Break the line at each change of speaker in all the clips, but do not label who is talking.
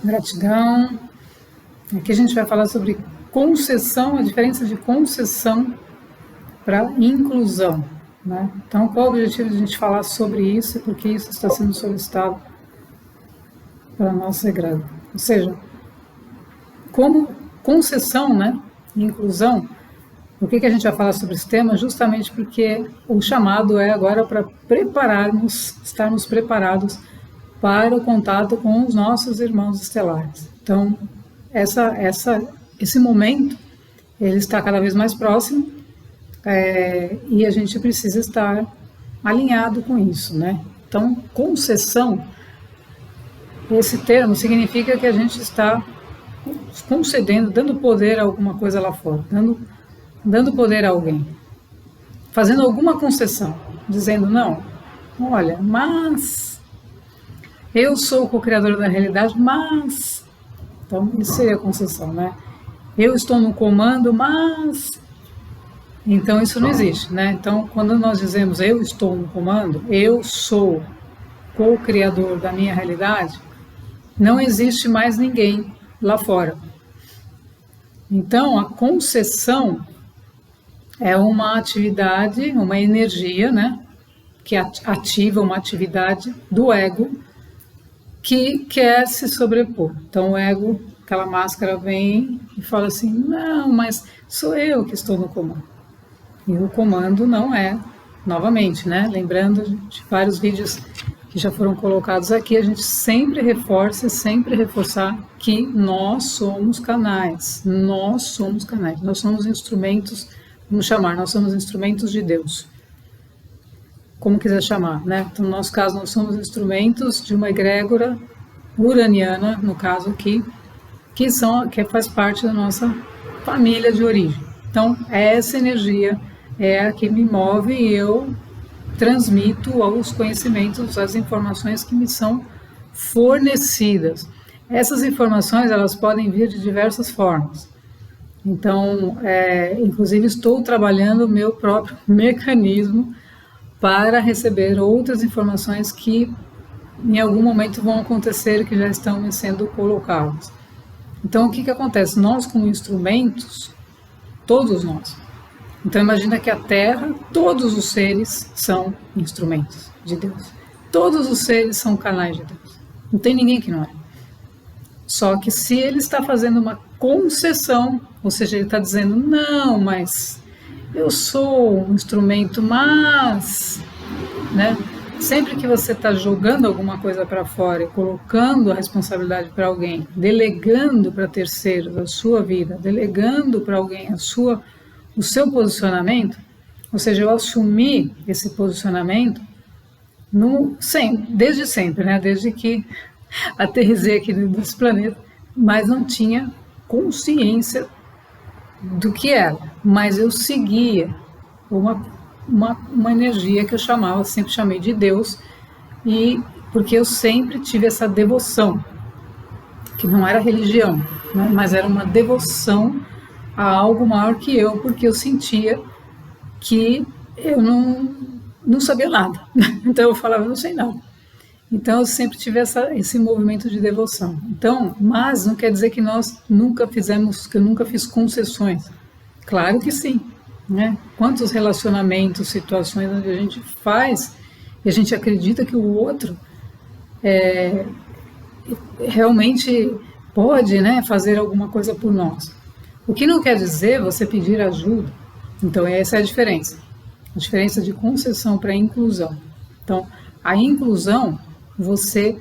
Gratidão. Aqui a gente vai falar sobre concessão, a diferença de concessão para inclusão, né? Então, qual o objetivo de a gente falar sobre isso e por que isso está sendo solicitado para a nossa egrégora? Ou seja, como concessão, né, e inclusão, por que a gente vai falar sobre esse tema? Justamente porque o chamado é agora para estarmos preparados para o contato com os nossos irmãos estelares. Então, esse momento, ele está cada vez mais próximo, e a gente precisa estar alinhado com isso, né? Então, concessão, esse termo significa que a gente está concedendo, dando poder a alguma coisa lá fora, dando poder a alguém, fazendo alguma concessão, dizendo, não, olha, mas eu sou o co-criador da realidade, mas... Então, isso seria a concessão, né? Eu estou no comando, mas... Então, isso não existe, né? Então, quando nós dizemos eu estou no comando, eu sou co-criador da minha realidade, não existe mais ninguém lá fora. Então, a concessão é uma atividade, uma energia, né? Que ativa uma atividade do ego que quer se sobrepor. Então o ego, aquela máscara vem e fala assim, não, mas sou eu que estou no comando. E o comando não é, novamente, né? Lembrando de vários vídeos que já foram colocados aqui, a gente sempre reforça, sempre reforçar que nós somos canais, nós somos instrumentos, vamos chamar, nós somos instrumentos de Deus. Como quiser chamar, né? Então, no nosso caso, nós somos instrumentos de uma egrégora uraniana, no caso aqui, que faz parte da nossa família de origem. Então, essa energia é a que me move e eu transmito os conhecimentos, as informações que me são fornecidas. Essas informações, elas podem vir de diversas formas. Então, inclusive, estou trabalhando o meu próprio mecanismo para receber outras informações que em algum momento vão acontecer, que já estão sendo colocadas. Então, o que acontece? Nós, como instrumentos, todos nós. Então, imagina que a Terra, todos os seres são instrumentos de Deus. Todos os seres são canais de Deus. Não tem ninguém que não é. Só que se ele está fazendo uma concessão, ou seja, ele está dizendo, não, mas... eu sou um instrumento, mas, né? Sempre que você está jogando alguma coisa para fora e colocando a responsabilidade para alguém, delegando para terceiros a sua vida, delegando para alguém o seu posicionamento, ou seja, eu assumi esse posicionamento desde sempre, né? Desde que aterrisei aqui nesse planeta, mas não tinha consciência do que era, mas eu seguia uma energia que eu sempre chamei de Deus, e porque eu sempre tive essa devoção, que não era religião, né, mas era uma devoção a algo maior que eu, porque eu sentia que eu não sabia nada, então eu falava, eu não sei nada. Então eu sempre tive esse movimento de devoção. Então, mas não quer dizer que que eu nunca fiz concessões. Claro que sim, né? Quantos relacionamentos, situações onde a gente faz e a gente acredita que o outro realmente pode, né, fazer alguma coisa por nós. O que não quer dizer você pedir ajuda. Então essa é a diferença de concessão para inclusão. Então a inclusão, você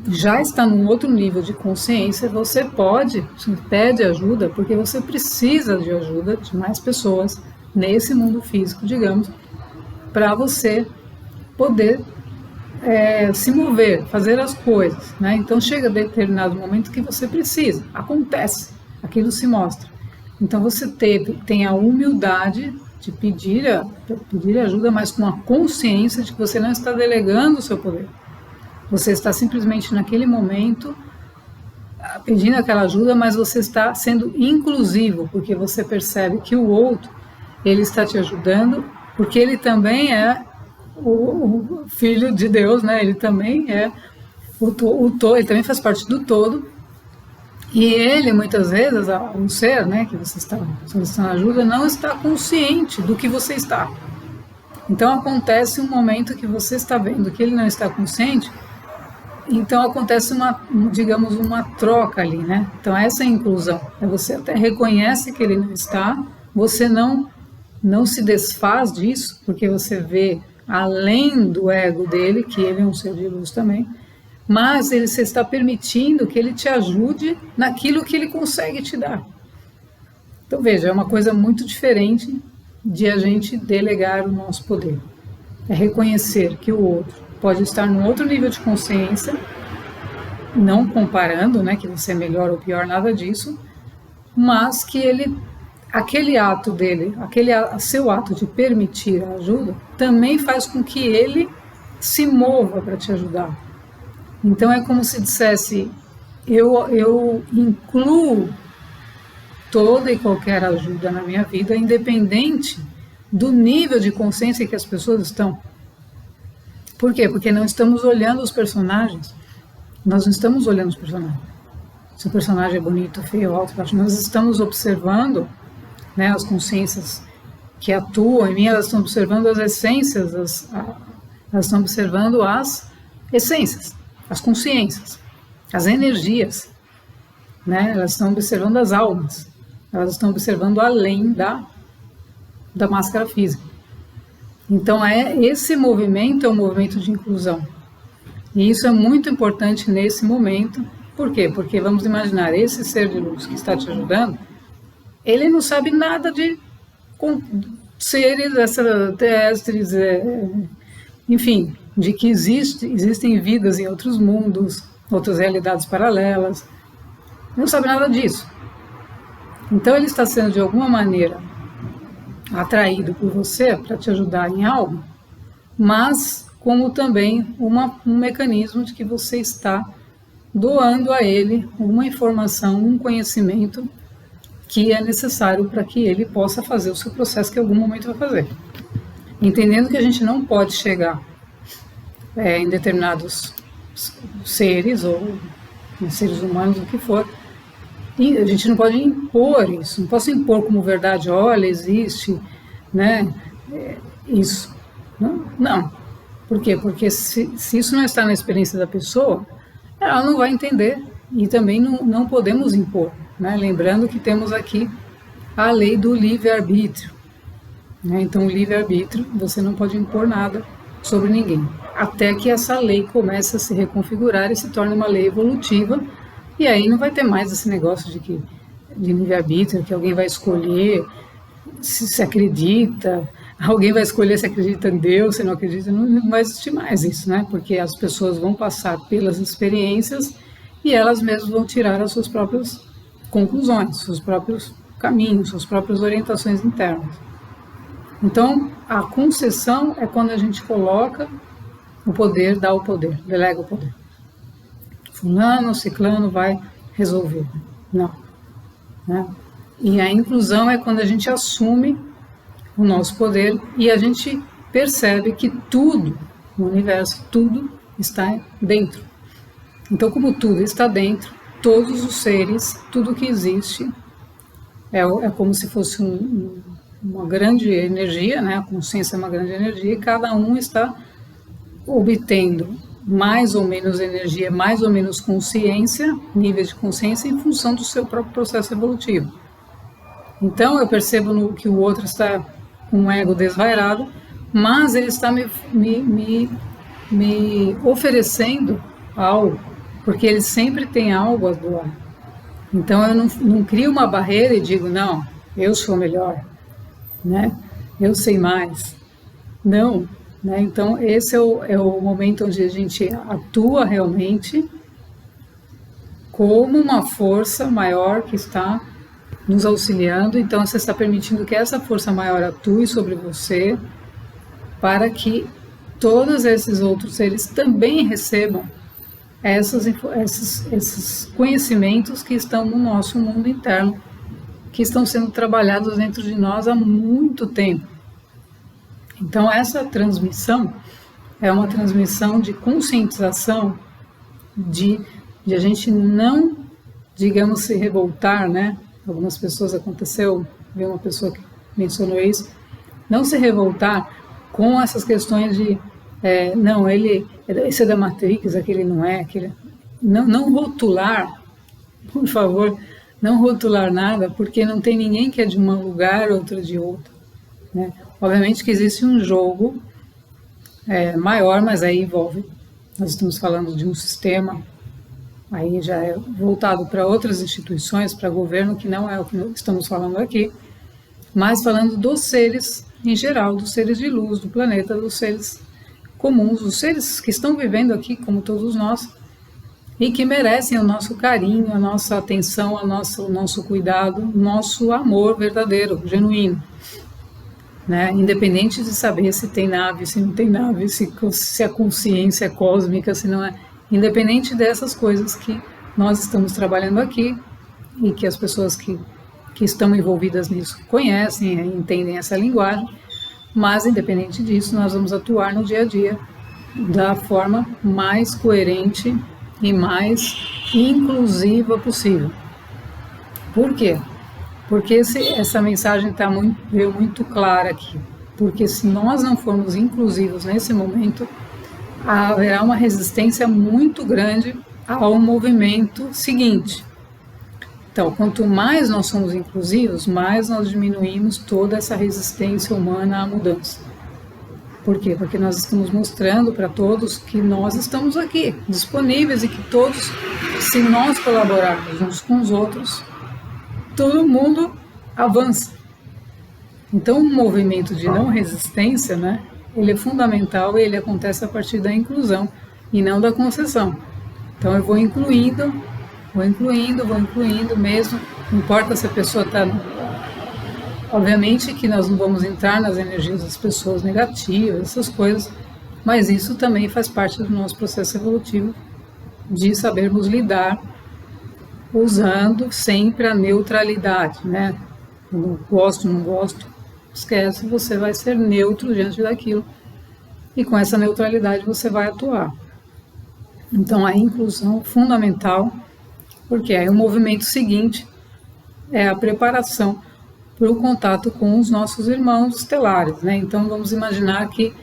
já está num outro nível de consciência, você pede ajuda, porque você precisa de ajuda de mais pessoas nesse mundo físico, digamos, para você poder se mover, fazer as coisas, né? Então chega a determinado momento que você precisa, acontece, aquilo se mostra. Então você tem a humildade de pedir ajuda, mas com a consciência de que você não está delegando o seu poder. Você está simplesmente naquele momento pedindo aquela ajuda, mas você está sendo inclusivo, porque você percebe que o outro, ele está te ajudando, porque ele também é o Filho de Deus, né? Ele também é Ele também faz parte do todo, e ele, muitas vezes, o ser, né, que você está solicitando ajuda, não está consciente do que você está. Então acontece um momento que você está vendo que ele não está consciente, então acontece digamos, uma troca ali, né? Então essa é a inclusão, você até reconhece que ele não está, você não se desfaz disso, porque você vê além do ego dele, que ele é um ser de luz também, mas você está permitindo que ele te ajude naquilo que ele consegue te dar. Então veja, é uma coisa muito diferente de a gente delegar o nosso poder. É reconhecer que o outro pode estar num outro nível de consciência, não comparando, né, que você é melhor ou pior, nada disso, mas que aquele ato dele, seu ato de permitir a ajuda, também faz com que ele se mova para te ajudar. Então é como se dissesse, eu incluo toda e qualquer ajuda na minha vida, independente do nível de consciência que as pessoas estão. Por quê? Porque não estamos olhando os personagens. Nós não estamos olhando os personagens. Se o personagem é bonito, feio, alto, baixo, nós estamos observando, né, as consciências que atuam em mim, elas estão observando as essências, elas estão observando as essências, as consciências, as energias, né? Elas estão observando as almas, elas estão observando além da máscara física. Então esse movimento é um movimento de inclusão, e isso é muito importante nesse momento. Por quê? Porque vamos imaginar, esse ser de luz que está te ajudando, ele não sabe nada de seres extraterrestres, enfim, de que existem vidas em outros mundos, outras realidades paralelas. Não sabe nada disso. Então ele está sendo de alguma maneira atraído por você para te ajudar em algo, mas como também um mecanismo de que você está doando a ele uma informação, um conhecimento que é necessário para que ele possa fazer o seu processo que em algum momento vai fazer. Entendendo que a gente não pode chegar em determinados seres, ou seres humanos, o que for, e a gente não pode impor isso, não posso impor como verdade, olha, existe, né, isso. Não. Por quê? Porque se isso não está na experiência da pessoa, ela não vai entender, e também não podemos impor, né? Lembrando que temos aqui a lei do livre-arbítrio, né? Então o livre-arbítrio, você não pode impor nada sobre ninguém, até que essa lei comece a se reconfigurar e se torne uma lei evolutiva, e aí não vai ter mais esse negócio de livre-arbítrio, que alguém vai escolher se acredita, alguém vai escolher se acredita em Deus, se não acredita, não vai existir mais isso, né? Porque as pessoas vão passar pelas experiências e elas mesmas vão tirar as suas próprias conclusões, seus próprios caminhos, suas próprias orientações internas. Então, a concessão é quando a gente coloca o poder, dá o poder, delega o poder. Fulano, ciclano vai resolver. Não. Né? E a inclusão é quando a gente assume o nosso poder e a gente percebe que tudo no universo, tudo está dentro. Então, como tudo está dentro, todos os seres, tudo que existe, é como se fosse uma grande energia, né? A consciência é uma grande energia, e cada um está obtendo mais ou menos energia, mais ou menos consciência, níveis de consciência, em função do seu próprio processo evolutivo. Então eu percebo que o outro está com um ego desvairado, mas ele está me oferecendo algo, porque ele sempre tem algo a doar. Então eu não crio uma barreira e digo, não, eu sou melhor, né? Eu sei mais. Não, né? Então esse é o momento onde a gente atua realmente como uma força maior que está nos auxiliando. Então você está permitindo que essa força maior atue sobre você para que todos esses outros seres também recebam esses conhecimentos que estão no nosso mundo interno, que estão sendo trabalhados dentro de nós há muito tempo. Então essa transmissão é uma transmissão de conscientização de a gente não, digamos, se revoltar, né? Algumas pessoas aconteceu, vi uma pessoa que mencionou isso, não se revoltar com essas questões de não, esse é da Matrix, aquele não é, aquele... Não rotular, por favor, não rotular nada, porque não tem ninguém que é de um lugar, outro de outro, né? Obviamente que existe um jogo maior, mas aí envolve, nós estamos falando de um sistema, aí já é voltado para outras instituições, para governo, que não é o que estamos falando aqui, mas falando dos seres em geral, dos seres de luz do planeta, dos seres comuns, dos seres que estão vivendo aqui, como todos nós, e que merecem o nosso carinho, a nossa atenção, o nosso cuidado, o nosso amor verdadeiro, genuíno, né? Independente de saber se tem nave, se não tem nave, se a consciência é cósmica, se não é. Independente dessas coisas que nós estamos trabalhando aqui e que as pessoas que estão envolvidas nisso conhecem, entendem essa linguagem, mas independente disso, nós vamos atuar no dia a dia da forma mais coerente e mais inclusiva possível. Por quê? Porque essa mensagem veio muito clara aqui. Porque se nós não formos inclusivos nesse momento, haverá uma resistência muito grande ao movimento seguinte. Então, quanto mais nós somos inclusivos, mais nós diminuímos toda essa resistência humana à mudança. Por quê? Porque nós estamos mostrando para todos que nós estamos aqui, disponíveis, e que todos, se nós colaborarmos uns com os outros, todo mundo avança. Então, um movimento de não resistência, né, ele é fundamental e ele acontece a partir da inclusão e não da concessão. Então, eu vou incluindo mesmo, não importa se a pessoa está... Obviamente que nós não vamos entrar nas energias das pessoas negativas, essas coisas, mas isso também faz parte do nosso processo evolutivo, de sabermos lidar usando sempre a neutralidade, né? Não gosto, esquece, você vai ser neutro diante daquilo, e com essa neutralidade você vai atuar. Então a inclusão é fundamental, porque aí o movimento seguinte é a preparação para o contato com os nossos irmãos estelares, né? Então vamos imaginar que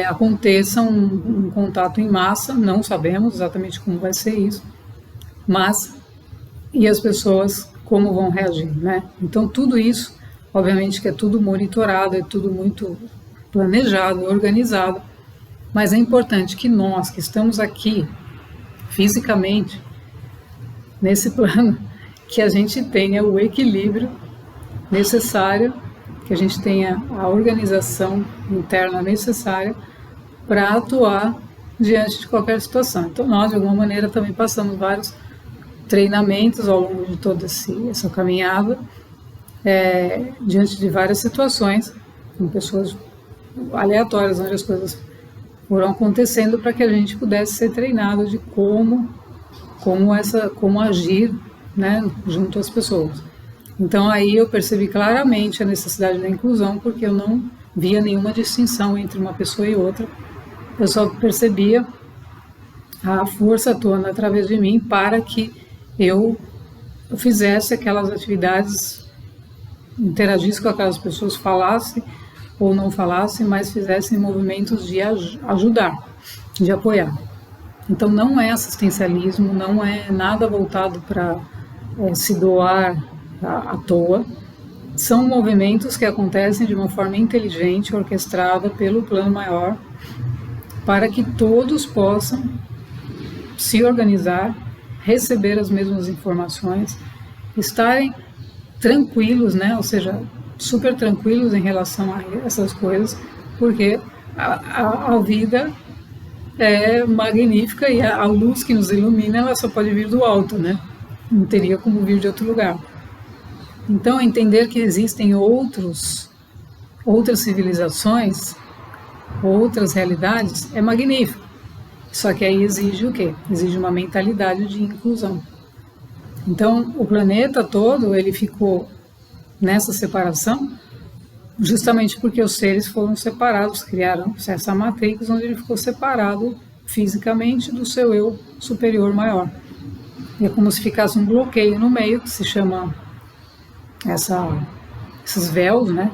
aconteça um contato em massa, não sabemos exatamente como vai ser isso, mas e as pessoas como vão reagir, né? Então tudo isso, obviamente que é tudo monitorado, é tudo muito planejado, organizado, mas é importante que nós que estamos aqui fisicamente nesse plano, que a gente tenha o equilíbrio necessário, que a gente tenha a organização interna necessária para atuar diante de qualquer situação. Então nós, de alguma maneira, também passamos vários treinamentos ao longo de toda essa caminhada, diante de várias situações, com pessoas aleatórias, onde as coisas foram acontecendo, para que a gente pudesse ser treinado de como agir, né, junto às pessoas. Então aí eu percebi claramente a necessidade da inclusão, porque eu não via nenhuma distinção entre uma pessoa e outra. Eu só percebia a força atuando através de mim para que eu fizesse aquelas atividades, interagisse com aquelas pessoas, falasse ou não falasse, mas fizessem movimentos de ajudar, de apoiar. Então não é assistencialismo, não é nada voltado para se doar à toa. São movimentos que acontecem de uma forma inteligente, orquestrada pelo plano maior, para que todos possam se organizar, receber as mesmas informações, estarem tranquilos, né? Ou seja, super tranquilos em relação a essas coisas, porque a vida é magnífica e a luz que nos ilumina, ela só pode vir do alto, né? Não teria como vir de outro lugar. Então, entender que existem outras civilizações, outras realidades, é magnífico. Só que aí exige o quê? Exige uma mentalidade de inclusão. Então, o planeta todo, ele ficou nessa separação, justamente porque os seres foram separados, criaram essa matrix onde ele ficou separado fisicamente do seu eu superior maior. É como se ficasse um bloqueio no meio, que se chama esses véus, né?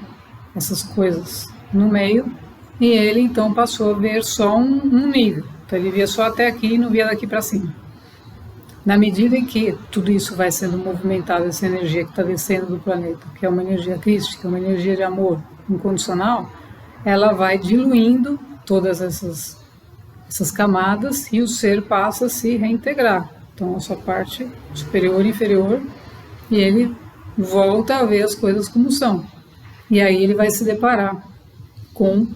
Essas coisas no meio, e ele então passou a ver só um nível. Então ele via só até aqui e não via daqui para cima. Na medida em que tudo isso vai sendo movimentado, essa energia que está descendo do planeta, que é uma energia crística, uma energia de amor incondicional, ela vai diluindo todas essas camadas e o ser passa a se reintegrar. Então a sua parte superior e inferior, e ele volta a ver as coisas como são. E aí ele vai se deparar com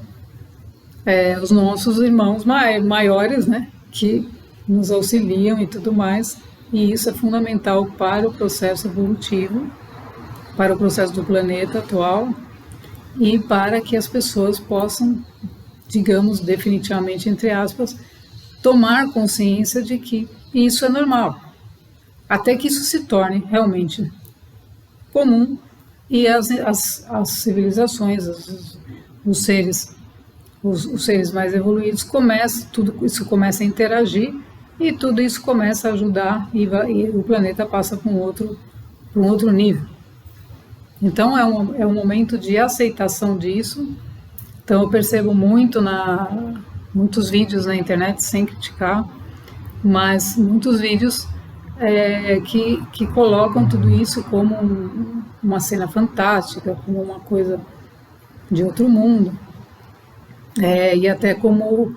os nossos irmãos maiores, né, que nos auxiliam e tudo mais, e isso é fundamental para o processo evolutivo, para o processo do planeta atual e para que as pessoas possam, digamos, definitivamente, entre aspas, tomar consciência de que isso é normal, até que isso se torne realmente comum e as civilizações, os seres mais evoluídos, tudo isso começa a interagir e tudo isso começa a ajudar e o planeta passa para um outro nível. Então é um momento de aceitação disso. Então eu percebo muitos vídeos na internet, sem criticar, mas muitos vídeos que colocam tudo isso como uma cena fantástica, como uma coisa de outro mundo, e até como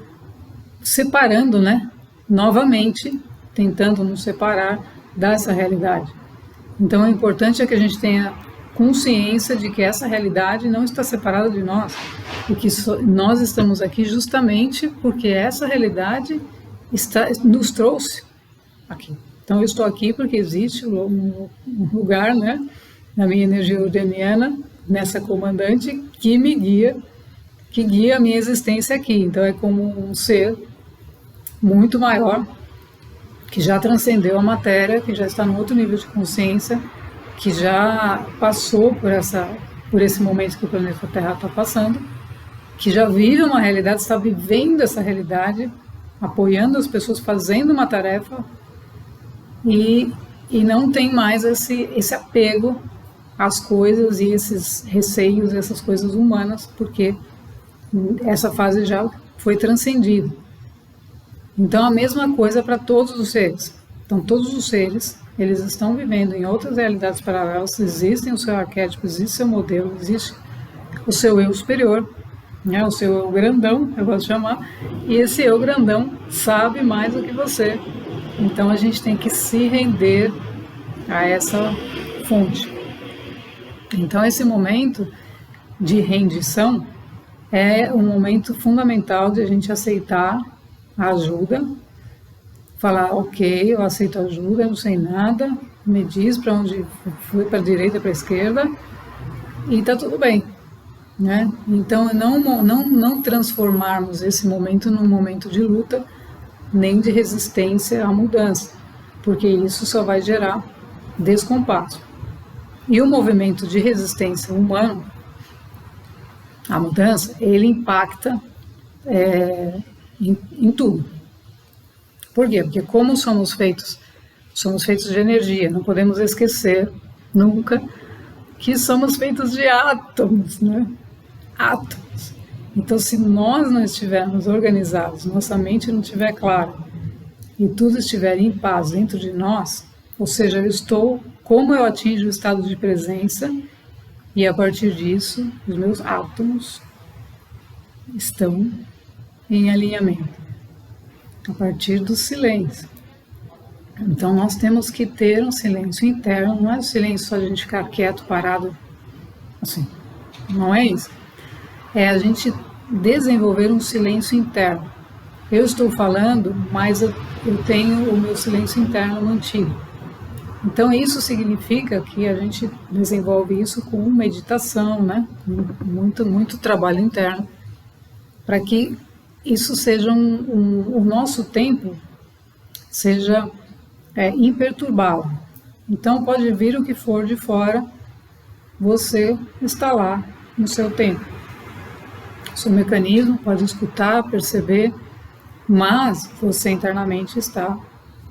separando, né, novamente, tentando nos separar dessa realidade. Então o importante é que a gente tenha consciência de que essa realidade não está separada de nós, e que nós estamos aqui justamente porque essa realidade nos trouxe aqui. Então eu estou aqui porque existe um lugar, né, na minha energia uraniana, nessa comandante, que me guia, que guia a minha existência aqui. Então é como um ser muito maior, que já transcendeu a matéria, que já está num outro nível de consciência, que já passou por esse momento que o planeta Terra está passando, que já vive uma realidade, está vivendo essa realidade, apoiando as pessoas, fazendo uma tarefa, e não tem mais esse apego às coisas e esses receios, essas coisas humanas, porque essa fase já foi transcendida. Então a mesma coisa para todos os seres. Então todos os seres, eles estão vivendo em outras realidades paralelas, existem o seu arquétipo, existe o seu modelo, existe o seu eu superior, né, o seu eu grandão, eu gosto de chamar, e esse eu grandão sabe mais do que você. Então a gente tem que se render a essa fonte. Então esse momento de rendição é um momento fundamental de a gente aceitar a ajuda, falar, ok, eu aceito a ajuda, eu não sei nada, me diz para onde fui, para a direita, para a esquerda, e está tudo bem, né? Então não transformarmos esse momento num momento de luta, nem de resistência à mudança, porque isso só vai gerar descompasso. E o movimento de resistência humano à mudança, ele impacta em tudo. Por quê? Porque como somos feitos de energia, não podemos esquecer nunca que somos feitos de átomos, né? Átomos. Então, se nós não estivermos organizados, nossa mente não estiver clara e tudo estiver em paz dentro de nós, ou seja, como eu atinjo o estado de presença, e a partir disso, os meus átomos estão em alinhamento, a partir do silêncio. Então nós temos que ter um silêncio interno, não é o silêncio só de a gente ficar quieto, parado, assim, não é isso. É a gente desenvolver um silêncio interno. Eu estou falando, mas eu tenho o meu silêncio interno mantido. Então isso significa que a gente desenvolve isso com meditação, né? Muito trabalho interno, para que isso seja o nosso tempo seja imperturbável. Então pode vir o que for de fora, você está lá no seu tempo. O seu mecanismo pode escutar, perceber mas você internamente está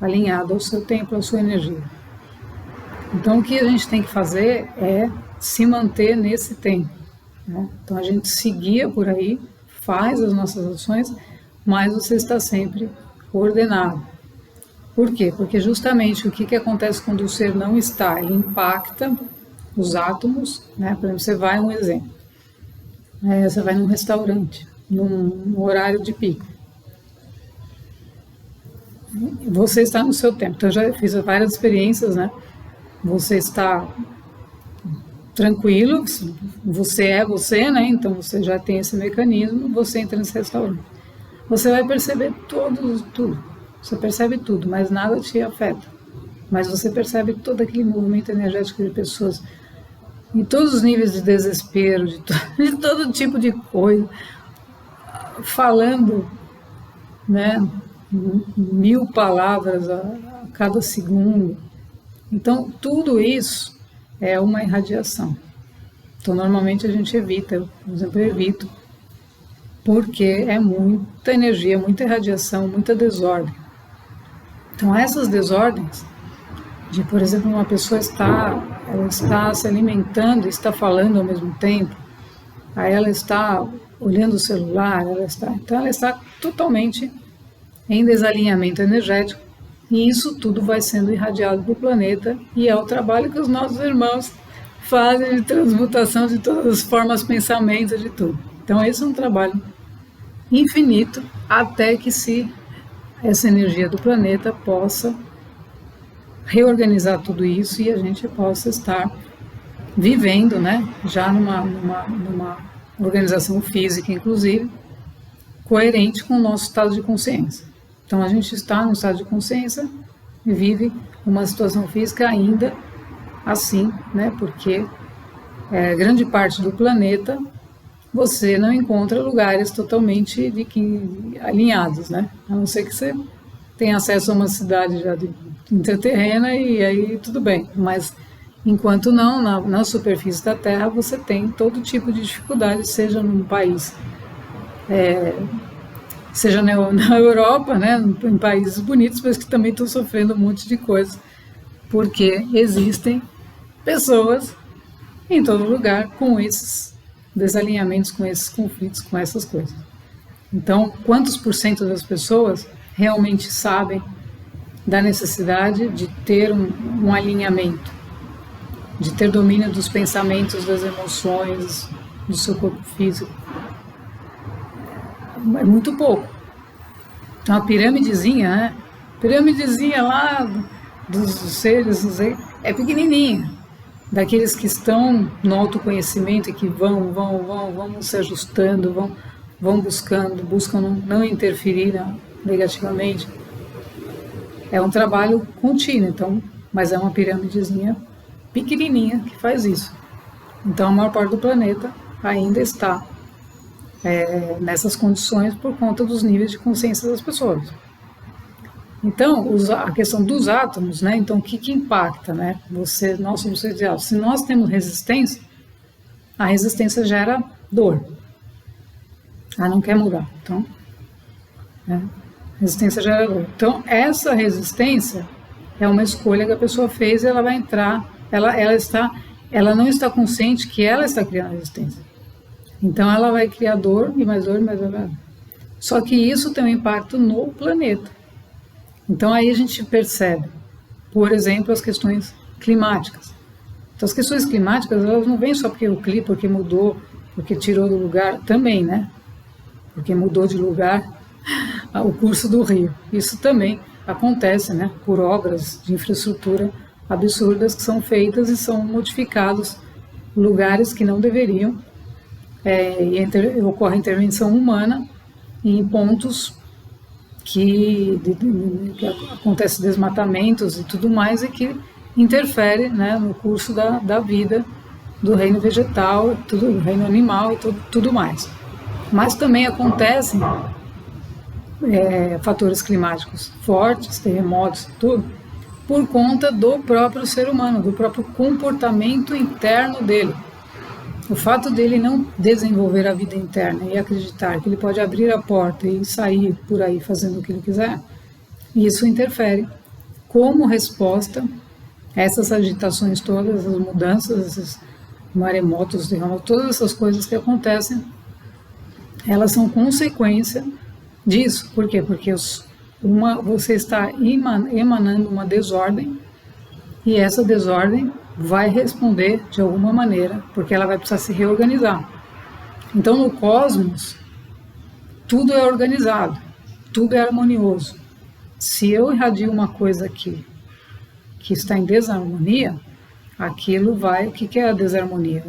alinhado ao seu templo, à sua energia. Então, o que a gente tem que fazer é se manter nesse tempo, né? Então, a gente se guia por aí, faz as nossas ações, mas você está sempre ordenado. Por quê? Porque justamente o que acontece quando o ser não está? Ele impacta os átomos, né? Por exemplo, você vai, um exemplo, você vai num restaurante, num horário de pico. Você está no seu tempo. Então, eu já fiz várias experiências, né? Você está tranquilo, você é você, né? Então você já tem esse mecanismo, você entra nesse restaurante. Você vai perceber tudo. Você percebe tudo, mas nada te afeta. Mas você percebe todo aquele movimento energético de pessoas em todos os níveis de desespero, de todo tipo de coisa, falando, né, 1000 palavras a cada segundo. Então, tudo isso é uma irradiação. Então, normalmente a gente evita, eu, por exemplo, evito, porque é muita energia, muita irradiação, muita desordem. Então, essas desordens, de, por exemplo, uma pessoa ela está se alimentando e está falando ao mesmo tempo, aí ela está olhando o celular, então ela está totalmente em desalinhamento energético, e isso tudo vai sendo irradiado para o planeta, e é o trabalho que os nossos irmãos fazem de transmutação de todas as formas, pensamentos, de tudo. Então esse é um trabalho infinito, até que essa energia do planeta possa reorganizar tudo isso e a gente possa estar vivendo, né, já numa organização física, inclusive, coerente com o nosso estado de consciência. Então, a gente está no estado de consciência e vive uma situação física ainda assim, né? Porque grande parte do planeta você não encontra lugares totalmente alinhados, né? A não ser que você tenha acesso a uma cidade já intraterrena e aí tudo bem. Mas, enquanto não, na superfície da Terra você tem todo tipo de dificuldade, seja num país... seja na Europa, né, em países bonitos, mas que também estão sofrendo um monte de coisa, porque existem pessoas em todo lugar com esses desalinhamentos, com esses conflitos, com essas coisas. Então, quantos por cento das pessoas realmente sabem da necessidade de ter um alinhamento, de ter domínio dos pensamentos, das emoções, do seu corpo físico? É muito pouco. Então, a pirâmidezinha, né? Pirâmidezinha lá dos seres, é pequenininha. Daqueles que estão no autoconhecimento e que vão se ajustando, vão buscam não interferir negativamente. É um trabalho contínuo, então, mas é uma pirâmidezinha pequenininha que faz isso. Então, a maior parte do planeta ainda está nessas condições por conta dos níveis de consciência das pessoas. Então, a questão dos átomos, né? Então, o que impacta, né? Nós somos seres de átomos. Se nós temos resistência, a resistência gera dor. Ela não quer mudar. Então, resistência gera dor. Então, essa resistência é uma escolha que a pessoa fez e ela vai entrar. Ela não está consciente que ela está criando resistência. Então ela vai criar dor e mais dor e mais dor. Só que isso tem um impacto no planeta. Então aí a gente percebe, por exemplo, as questões climáticas. Então as questões climáticas, elas não vêm só porque mudou, porque tirou do lugar, também, né? Porque mudou de lugar o curso do rio. Isso também acontece, né? Por obras de infraestrutura absurdas que são feitas e são modificados lugares que não deveriam. E ocorre a intervenção humana em pontos que acontece desmatamentos e tudo mais e que interfere, né, no curso da vida do reino vegetal, do reino animal e tudo mais. Mas também acontecem fatores climáticos fortes, terremotos, tudo, por conta do próprio ser humano, do próprio comportamento interno dele. O fato dele não desenvolver a vida interna e acreditar que ele pode abrir a porta e sair por aí fazendo o que ele quiser, isso interfere como resposta a essas agitações todas, essas mudanças, esses maremotos, todas essas coisas que acontecem, elas são consequência disso. Por quê? Porque você está emanando uma desordem e essa desordem vai responder de alguma maneira, porque ela vai precisar se reorganizar. Então, no cosmos, tudo é organizado, tudo é harmonioso. Se eu irradio uma coisa aqui que está em desarmonia, aquilo vai... O que é a desarmonia?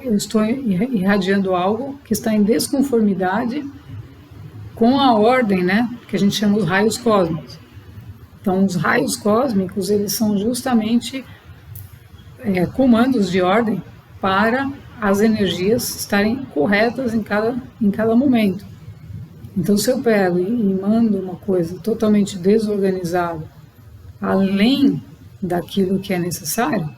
Eu estou irradiando algo que está em desconformidade com a ordem, né, que a gente chama os raios cósmicos. Então, os raios cósmicos, eles são justamente comandos de ordem para as energias estarem corretas em cada momento. Então, se eu pego e mando uma coisa totalmente desorganizada, além daquilo que é necessário,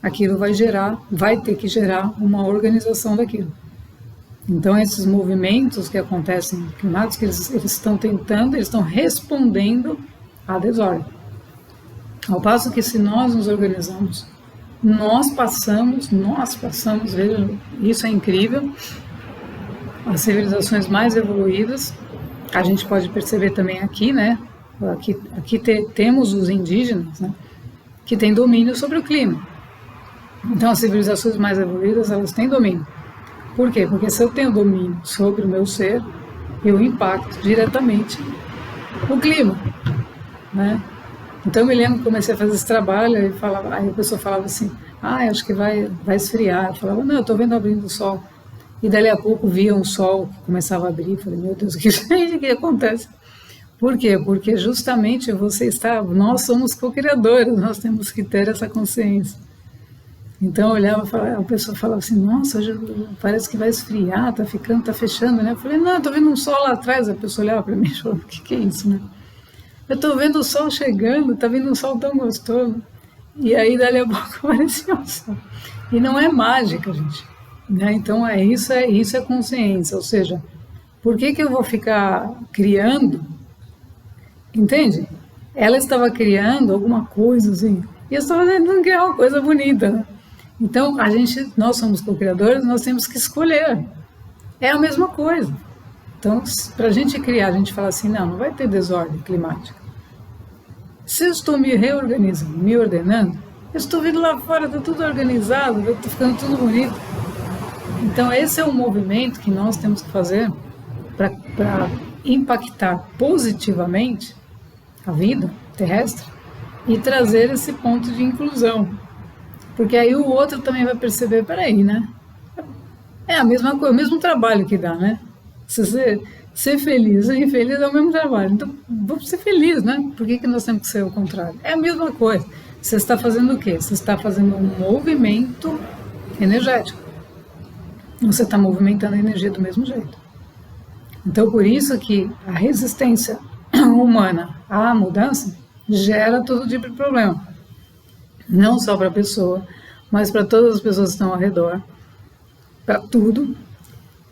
aquilo vai ter que gerar uma organização daquilo. Então, esses movimentos que acontecem climáticos, eles estão respondendo à desordem. Ao passo que, se nós nos organizamos, nós passamos, veja, isso é incrível. As civilizações mais evoluídas, a gente pode perceber também aqui, né? Aqui temos os indígenas, né, que têm domínio sobre o clima. Então, as civilizações mais evoluídas, elas têm domínio. Por quê? Porque se eu tenho domínio sobre o meu ser, eu impacto diretamente o clima, né? Então, eu me lembro que comecei a fazer esse trabalho aí a pessoa falava assim, acho que vai esfriar. Eu falava, não, eu estou vendo abrindo o sol. E dali a pouco via um sol que começava a abrir. Eu falei, meu Deus, o que acontece? Por quê? Porque justamente nós somos co-criadores, nós temos que ter essa consciência. Então eu olhava, a pessoa falava assim, nossa, hoje parece que vai esfriar, tá fechando, né? Eu falei, não, eu tô vendo um sol lá atrás. A pessoa olhava para mim e falava, o que é isso, né? Eu tô vendo o sol chegando, tá vindo um sol tão gostoso. E aí dali a pouco aparecia um sol. E não é mágica, gente. Né? Então isso é consciência, ou seja, por que eu vou ficar criando? Entende? Ela estava criando alguma coisa assim, e eu estava tentando criar uma coisa bonita, né? Então nós somos co-criadores, nós temos que escolher. É a mesma coisa. Então, para a gente criar, a gente fala assim, não vai ter desordem climática. Se eu estou me reorganizando, me ordenando, eu estou vendo lá fora, está tudo organizado, está ficando tudo bonito. Então, esse é um movimento que nós temos que fazer para impactar positivamente a vida terrestre e trazer esse ponto de inclusão. Porque aí o outro também vai perceber, peraí, né? É a mesma coisa, o mesmo trabalho que dá, né? Ser feliz e infeliz é o mesmo trabalho. Então, vamos ser felizes, né? Por que nós temos que ser o contrário? É a mesma coisa. Você está fazendo o quê? Você está fazendo um movimento energético. Você está movimentando a energia do mesmo jeito. Então, por isso que a resistência humana à mudança gera todo tipo de problema. Não só para a pessoa, mas para todas as pessoas que estão ao redor, para tudo.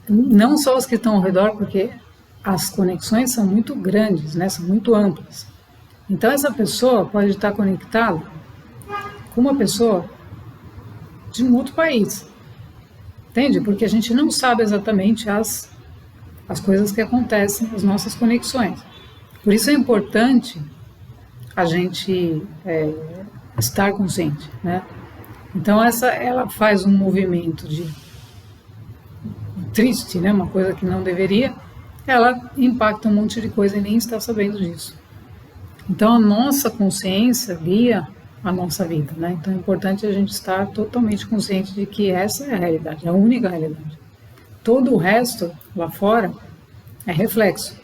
Não só os que estão ao redor, porque as conexões são muito grandes, né? São muito amplas. Então, essa pessoa pode estar conectada com uma pessoa de um outro país. Entende? Porque a gente não sabe exatamente as coisas que acontecem, as nossas conexões. Por isso é importante a gente estar consciente, né? Então ela faz um movimento de triste, né? Uma coisa que não deveria, ela impacta um monte de coisa e nem está sabendo disso. Então a nossa consciência guia a nossa vida, né? Então é importante a gente estar totalmente consciente de que essa é a realidade, a única realidade. Todo o resto lá fora é reflexo.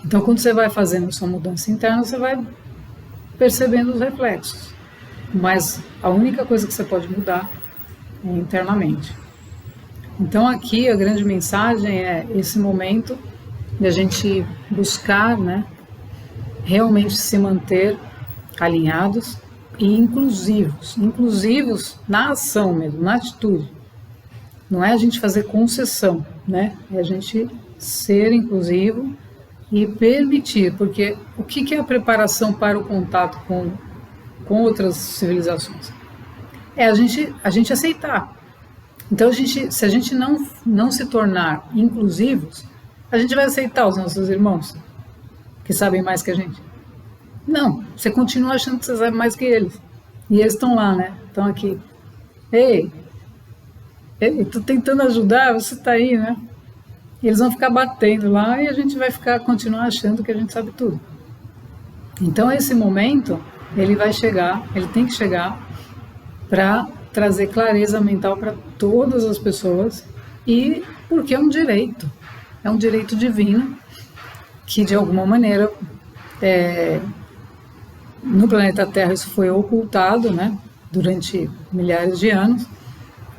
Então quando você vai fazendo sua mudança interna, você vai percebendo os reflexos. Mas a única coisa que você pode mudar é internamente. Então aqui a grande mensagem é esse momento de a gente buscar, né, realmente se manter alinhados, e inclusivos na ação mesmo, na atitude. Não é a gente fazer concessão, né? É a gente ser inclusivo e permitir, porque o que é a preparação para o contato com outras civilizações? É a gente aceitar. Então, se a gente não se tornar inclusivos, a gente vai aceitar os nossos irmãos, que sabem mais que a gente? Não, você continua achando que você sabe mais que eles. E eles estão lá, né? Estão aqui. Ei, estou tentando ajudar, você está aí, né? Eles vão ficar batendo lá e a gente vai continuar achando que a gente sabe tudo. Então, esse momento, ele tem que chegar para trazer clareza mental para todas as pessoas, e porque é um direito divino, que de alguma maneira, no planeta Terra isso foi ocultado, né, durante milhares de anos,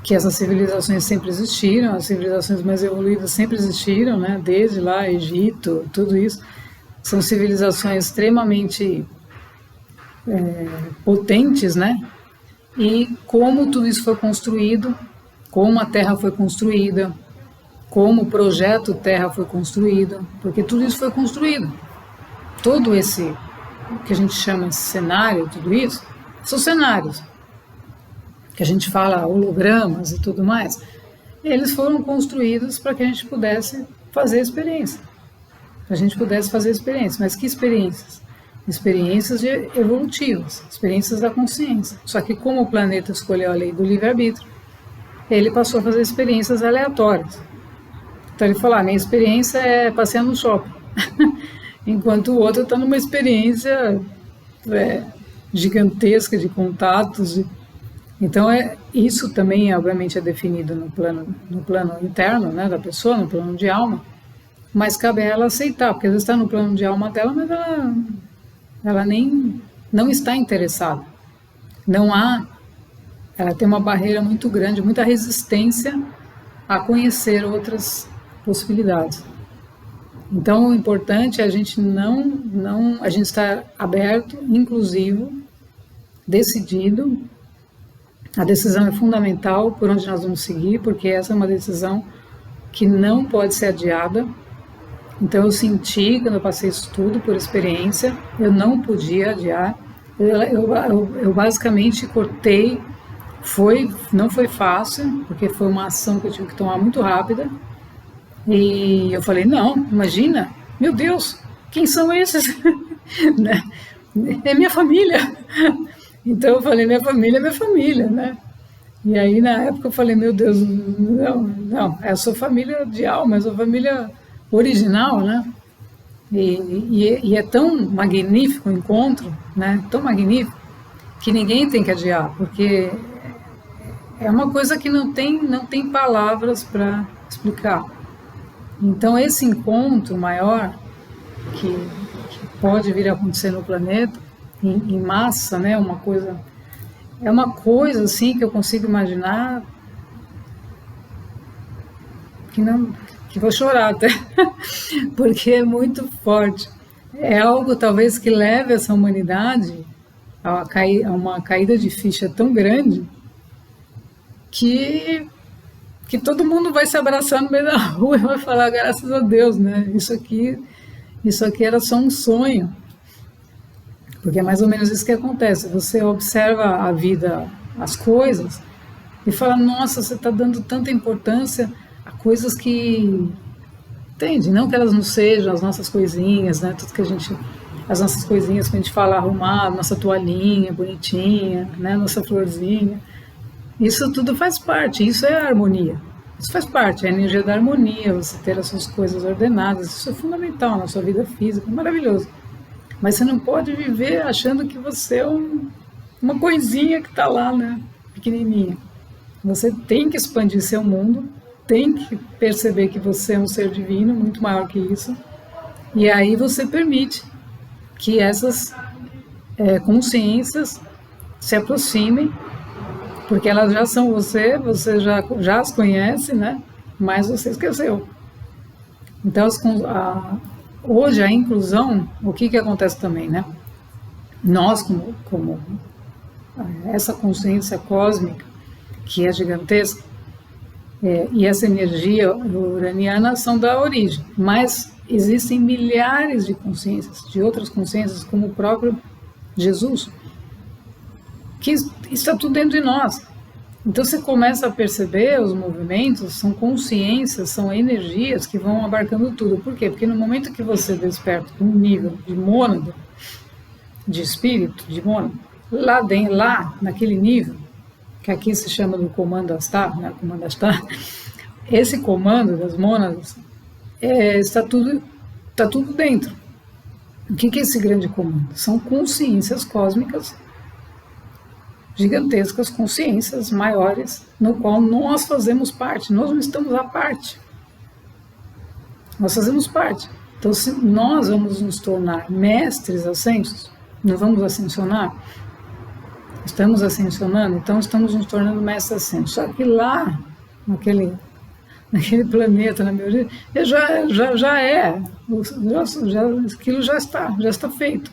que essas civilizações sempre existiram, as civilizações mais evoluídas sempre existiram, né, desde lá, Egito, tudo isso, são civilizações extremamente potentes, né, e como tudo isso foi construído, como a Terra foi construída, como o projeto Terra foi construído, porque tudo isso foi construído. Todo esse, que a gente chama de cenário, tudo isso, são cenários, que a gente fala hologramas e tudo mais, eles foram construídos para que a gente pudesse fazer experiência. Mas que experiências? Experiências evolutivas, experiências da consciência. Só que como o planeta escolheu a lei do livre-arbítrio, ele passou a fazer experiências aleatórias. Então ele falou, minha experiência é passear no shopping, enquanto o outro está numa experiência gigantesca de contatos. Então isso também obviamente é definido no plano interno, né, da pessoa, no plano de alma, mas cabe a ela aceitar, porque às vezes está no plano de alma dela, mas ela não está interessada. Ela tem uma barreira muito grande, muita resistência a conhecer outras possibilidades. Então, o importante é a gente a gente estar aberto, inclusivo, decidido. A decisão é fundamental por onde nós vamos seguir, porque essa é uma decisão que não pode ser adiada. Então eu senti, quando eu passei isso tudo por experiência, eu não podia adiar. Eu basicamente cortei, não foi fácil, porque foi uma ação que eu tive que tomar muito rápida. E eu falei, não, imagina, meu Deus, quem são esses? É minha família. Então eu falei, minha família é minha família, né? E aí na época eu falei, meu Deus, não, é a sua família de alma, é a sua família original, né? E é tão magnífico o encontro, né? Tão magnífico, que ninguém tem que adiar, porque é uma coisa que não tem palavras para explicar. Então esse encontro maior que pode vir a acontecer no planeta, em massa, né? É uma coisa assim que eu consigo imaginar que vou chorar até, porque é muito forte. É algo talvez que leve essa humanidade a uma caída de ficha tão grande que todo mundo vai se abraçar no meio da rua e vai falar, graças a Deus, né? Isso aqui era só um sonho. Porque é mais ou menos isso que acontece. Você observa a vida, as coisas, e fala, nossa, você está dando tanta importância a coisas que... Entende? Não que elas não sejam as nossas coisinhas, né? As nossas coisinhas que a gente fala arrumar, nossa toalhinha bonitinha, né? Nossa florzinha. Isso tudo faz parte, isso é a harmonia. Isso faz parte, é a energia da harmonia, você ter as suas coisas ordenadas. Isso é fundamental na sua vida física, é maravilhoso. Mas você não pode viver achando que você é uma coisinha que está lá, né, pequenininha. Você tem que expandir seu mundo, tem que perceber que você é um ser divino, muito maior que isso. E aí você permite que essas consciências se aproximem, porque elas já são você já as conhece, né, mas você esqueceu. Então, hoje a inclusão, o que acontece também, né? Nós, como essa consciência cósmica, que é gigantesca, e essa energia uraniana são da origem, mas existem milhares de consciências, de outras consciências, como o próprio Jesus, que está tudo dentro de nós. Então você começa a perceber os movimentos, são consciências, são energias que vão abarcando tudo. Por quê? Porque no momento que você desperta um nível de mônada, de espírito, de mônada, lá naquele nível, que aqui se chama do comando Astar, né? Comando Astar, esse comando das mônadas está tudo dentro. O que é esse grande comando? São consciências cósmicas gigantescas, consciências maiores, no qual nós fazemos parte, nós não estamos à parte. Nós fazemos parte. Então, se nós vamos nos tornar mestres ascensos, nós vamos ascensionar, estamos ascensionando, então estamos nos tornando mestres ascensos. Só que lá, naquele planeta, na minha origem, aquilo já está feito.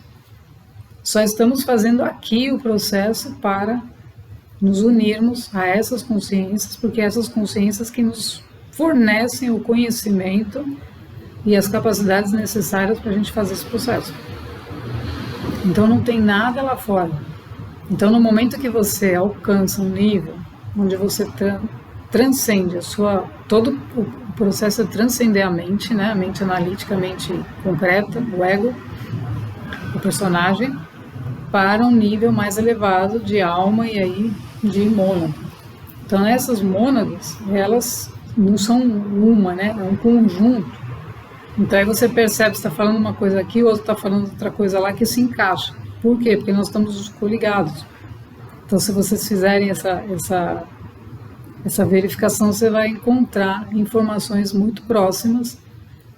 Só estamos fazendo aqui o processo para nos unirmos a essas consciências, porque essas consciências que nos fornecem o conhecimento e as capacidades necessárias para a gente fazer esse processo. Então não tem nada lá fora. Então no momento que você alcança um nível onde você transcende todo o processo é transcender a mente, né? A mente analítica, a mente concreta, o ego, o personagem, para um nível mais elevado de alma e aí de mônada. Então essas mônadas, elas não são uma, né? É um conjunto. Então aí você percebe, você está falando uma coisa aqui, o outro está falando outra coisa lá que se encaixa. Por quê? Porque nós estamos coligados. Então se vocês fizerem essa verificação, você vai encontrar informações muito próximas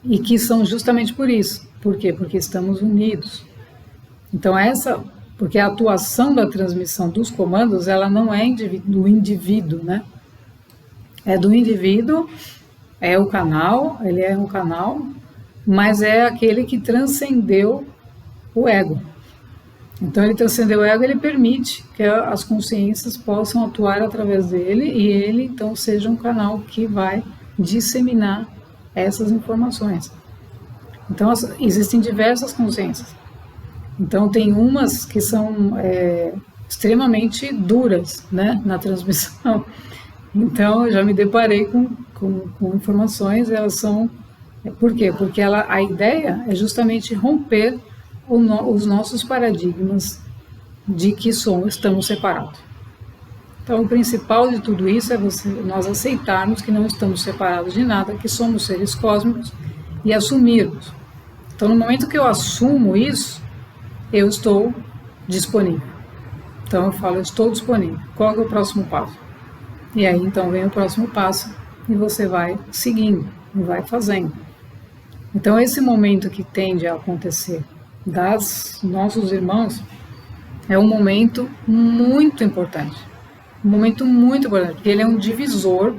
e que são justamente por isso. Por quê? Porque estamos unidos. Então porque a atuação da transmissão dos comandos, ela não é do indivíduo, né? É do indivíduo, é o canal, ele é um canal, mas é aquele que transcendeu o ego. Então ele transcendeu o ego, ele permite que as consciências possam atuar através dele e ele então seja um canal que vai disseminar essas informações. Então existem diversas consciências. Então tem umas que são extremamente duras, né, na transmissão. Então eu já me deparei com informações, elas são... Por quê? Porque a ideia é justamente romper os nossos paradigmas de que estamos separados. Então o principal de tudo isso é nós aceitarmos que não estamos separados de nada, que somos seres cósmicos e assumirmos. Então no momento que eu assumo isso, eu estou disponível. Então eu falo, eu estou disponível. Qual é o próximo passo? E aí então vem o próximo passo e você vai seguindo e vai fazendo. Então esse momento que tende a acontecer das nossos irmãos é um momento muito importante. Um momento muito importante, porque ele é um divisor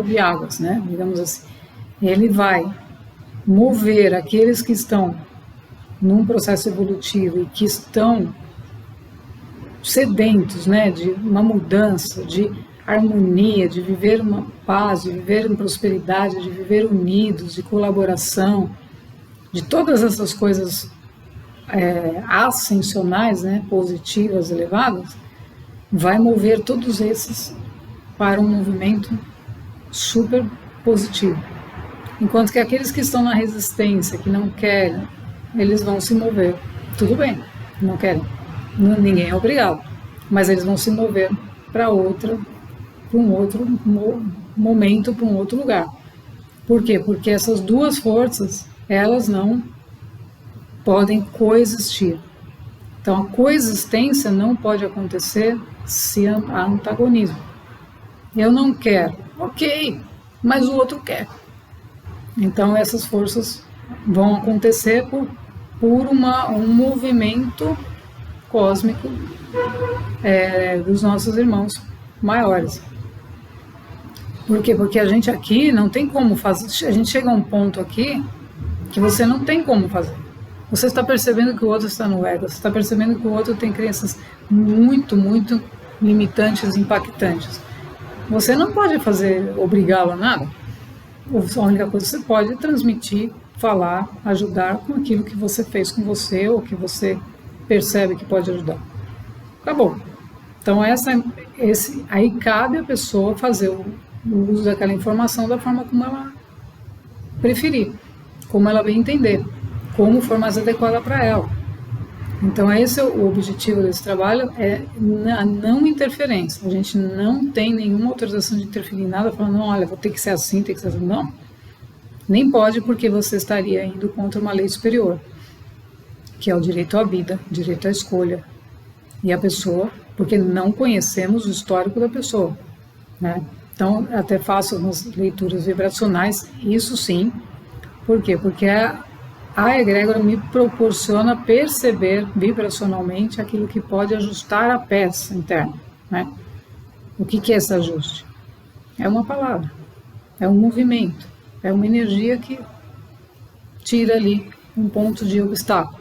de águas, né? Digamos assim. Ele vai mover aqueles que estão num processo evolutivo e que estão sedentos, né, de uma mudança, de harmonia, de viver uma paz, de viver em prosperidade, de viver unidos, de colaboração, de todas essas coisas ascensionais, né, positivas, elevadas, vai mover todos esses para um movimento super positivo. Enquanto que aqueles que estão na resistência, que não querem, eles vão se mover. Tudo bem, não querem. Ninguém é obrigado. Mas eles vão se mover para um outro momento, para um outro lugar. Por quê? Porque essas duas forças, elas não podem coexistir. Então a coexistência não pode acontecer se há antagonismo. Eu não quero, ok, mas o outro quer. Então essas forças vão acontecer por um movimento cósmico dos nossos irmãos maiores. Por quê? Porque a gente aqui não tem como fazer, a gente chega a um ponto aqui que você não tem como fazer. Você está percebendo que o outro está no ego, você está percebendo que o outro tem crenças muito, muito limitantes, impactantes. Você não pode obrigá-lo a nada. A única coisa que você pode é transmitir, falar, ajudar com aquilo que você fez com você ou que você percebe que pode ajudar. Acabou. Então aí cabe a pessoa fazer o uso daquela informação da forma como ela preferir, como ela bem entender, como for mais adequada para ela. Então esse é o objetivo desse trabalho, é a não interferência. A gente não tem nenhuma autorização de interferir em nada, falando, não, olha, vou ter que ser assim, tem que ser assim. Não. Nem pode, porque você estaria indo contra uma lei superior, que é o direito à vida, direito à escolha. E a pessoa, porque não conhecemos o histórico da pessoa, né? Então, até faço umas leituras vibracionais, isso sim. Por quê? Porque a egrégora me proporciona perceber vibracionalmente aquilo que pode ajustar a peça interna, né? O que é esse ajuste? É uma palavra, é um movimento, é uma energia que tira ali um ponto de obstáculo.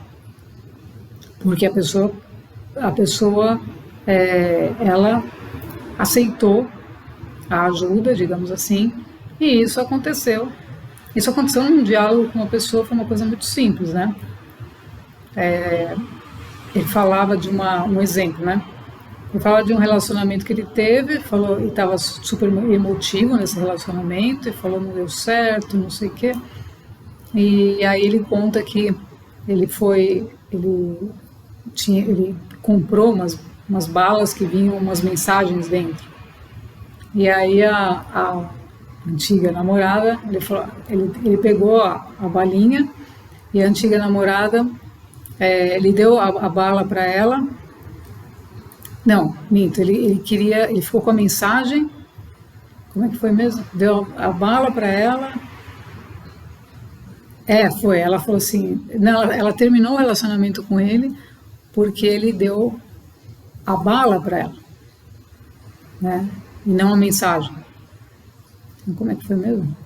Porque a pessoa ela aceitou a ajuda, digamos assim, e isso aconteceu. Isso aconteceu num diálogo com uma pessoa, foi uma coisa muito simples, né? Ele falava de um exemplo, né? Ele falava de um relacionamento que ele teve, falou, e estava super emotivo nesse relacionamento, e falou não deu certo, não sei o quê. E aí ele conta que ele comprou umas balas que vinham umas mensagens dentro. E aí a antiga namorada, ele pegou a balinha e a antiga namorada, ele deu a bala para ela. Não, minto, ele ficou com a mensagem. Como é que foi mesmo? Deu a bala para ela. Foi. Ela falou assim, não, ela terminou o relacionamento com ele porque ele deu a bala para ela, né? E não a mensagem. Como é que foi mesmo?